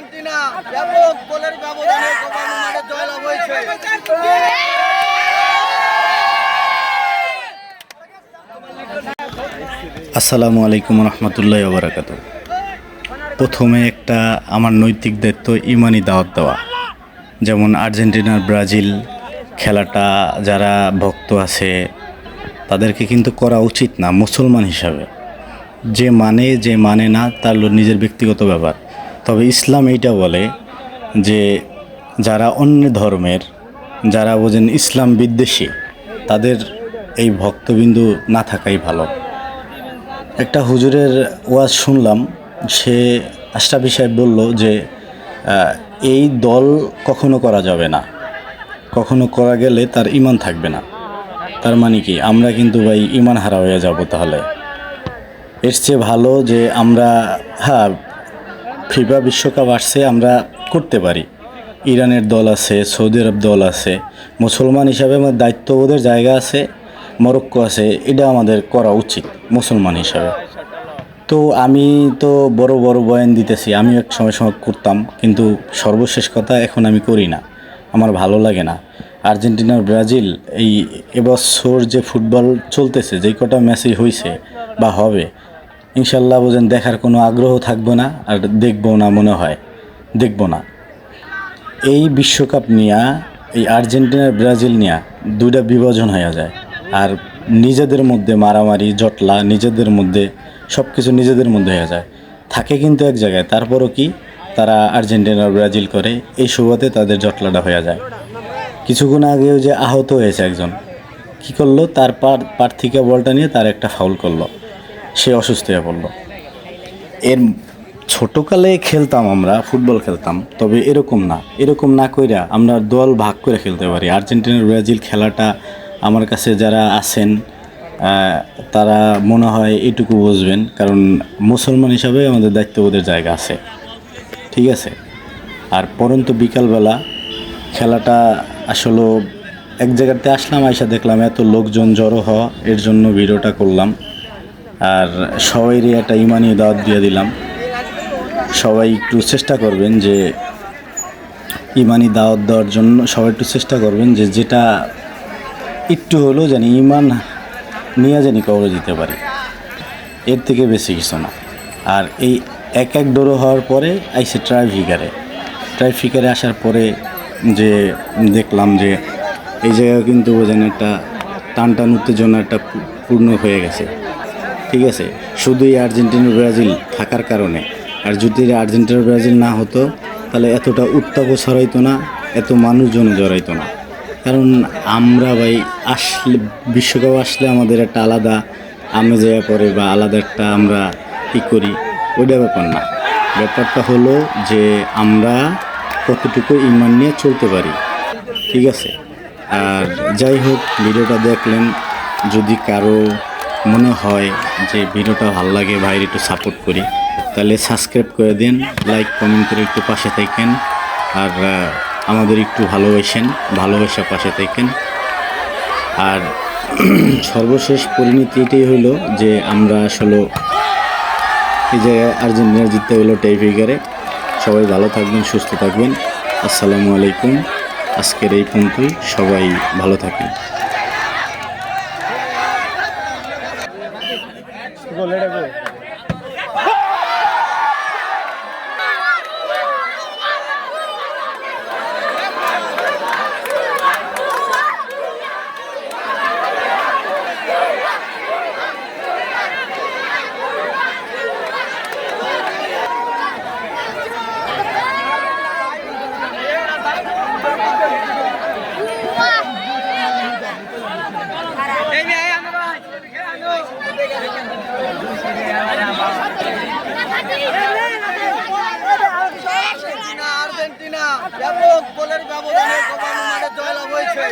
Argentina ব্যাপক গোলের ব্যবধানে কোপা আমেরিকায় জয়লাভ হয়েছে। আসসালামু আলাইকুম রহমতুল্লাহি ওয়া বারাকাতুহু। প্রথমে একটা আমার নৈতিক দায়িত্ব ইমানি দাওয়াত দেওয়া। যেমন আর্জেন্টিনার ব্রাজিল খেলাটা যারা ভক্ত আছে তাদেরকে কিন্তু করা উচিত না মুসলমান হিসাবে। যে মানে না তার নিজের ব্যক্তিগত ব্যাপার। তবে ইসলাম এইটা বলে যে যারা অন্য ধর্মের, যারা বোঝেন ইসলাম বিদ্বেষী, তাদের এই ভক্তবিন্দু না থাকাই ভালো। একটা হুজুরের ওয়াজ শুনলাম, সে আশরাফি সাহেব বলল যে এই দল কখনো করা যাবে না, কখনো করা গেলে তার ঈমান থাকবে না। তার মানে কি আমরা কিন্তু ভাই ঈমান হারা হয়ে যাব। তাহলে এর চেয়ে ভালো যে আমরা ফিফা বিশ্বকাপ আসছে, আমরা করতে পারি। ইরানের দল আছে, সৌদি আরব দল আছে, মুসলমান হিসাবে আমার দায়িত্ববোধের জায়গা আছে, মরক্কো আছে, এটা আমাদের করা উচিত মুসলমান হিসাবে। তো আমি তো বড় বড় বয়ান দিতেছি, আমি এক সময় করতাম, কিন্তু সর্বশেষ কথা এখন আমি করি না, আমার ভালো লাগে না। আর্জেন্টিনার ব্রাজিল এবছর যে ফুটবল চলতেছে, যেই কটা ম্যাচই হয়েছে বা হবে, ইনশাল্লাহ বোঝেন দেখার কোনো আগ্রহ থাকবে না, আর দেখবো না, মনে হয় দেখবো না। এই বিশ্বকাপ নিয়ে, এই আর্জেন্টিনার ব্রাজিল নিয়ে দুইটা বিভাজন হয়ে যায়, আর নিজেদের মধ্যে মারামারি জটলা, নিজেদের মধ্যে সব কিছু নিজেদের মধ্যে হয়ে যায়। থাকে কিন্তু এক জায়গায়, তারপরও কি তারা আর্জেন্টিনা ব্রাজিল করে, এই সুবাদে তাদের জটলাটা হয়ে যায়। কিছুক্ষণ আগেও যে আহত হয়েছে একজন, কি করলো, তার পার থেকে বলটা নিয়ে তার একটা ফাউল করলো, সে অসুস্থ হয়ে পড়লো। এর ছোটোকালে খেলতাম, আমরা ফুটবল খেলতাম, তবে এরকম না কইরা আমরা দল ভাগ করে খেলতে পারি। আর্জেন্টিনার ব্রাজিল খেলাটা আমার কাছে যারা আছেন তারা মনে হয় এইটুকু বুঝবেন, কারণ মুসলমান হিসাবে আমাদের দায়িত্ববোধের জায়গা আছে, ঠিক আছে। আর পরন্তু বিকালবেলা খেলাটা আসলে এক জায়গাতে আসলাম, আইসা দেখলাম এত লোকজন জড়ো হওয়া, এর জন্য ভিডিওটা করলাম। আর সবাইরই একটা ইমানি দাওয়াত দিয়ে দিলাম, সবাই একটু চেষ্টা করবেন যে ইমানি দাওয়াত দেওয়ার জন্য, সবাই একটু চেষ্টা করবেন যে যেটা একটু হলেও জানি ইমান নিয়ে জানি কবরে দিতে পারি, এর থেকে বেশি কিছু না। আর এই এক ডোরো হওয়ার পরে আইসে ট্রাইফিকারে আসার পরে যে দেখলাম যে এই জায়গায় কিন্তু বোঝেন একটা টান উত্তেজনা একটা পূর্ণ হয়ে গেছে, ঠিক আছে। শুধু এই আর্জেন্টিনা ব্রাজিল থাকার কারণে, আর যদি আর্জেন্টিনা ব্রাজিল না হতো তাহলে এতটা উত্তাপও ছড়াইতো না, এত মানুষজন জড়াইতো না। কারণ আমরা ভাই আসলে বিশ্বকাপ আসলে আমাদের একটা আলাদা আমেজ পড়ে, বা আলাদা একটা আমরা কী করি, ওইটা ব্যাপার না। ব্যাপারটা হলো যে আমরা কতটুকু ঈমান নিয়ে চলতে পারি, ঠিক আছে। আর যাই হোক, ভিডিওটা দেখলেন, যদি কারো মনে হয় যে ভিডিওটা ভালো লাগে, ভাইয়ের একটু সাপোর্ট করি, তাহলে সাবস্ক্রাইব করে দিন, লাইক কমেন্ট করে একটু পাশে থাকেন, আর আমাদের একটু ভালোবাসা পাশে থাকেন। আর সর্বশেষ পরিণতি এটাই হইলো যে আমরা আসলে এই জায়গায় আর্জেন্টিনা জিততে হলো টাইফিকারে। সবাই ভালো থাকবেন, সুস্থ থাকবেন। আসসালামু আলাইকুম। আজকের এই পর্যন্তই, সবাই ভালো থাকেন। আর্জেন্টিনা ব্যাপক গোলের ব্যবধানে কোপা আমেরিকায় জয়লাভ হয়েছে।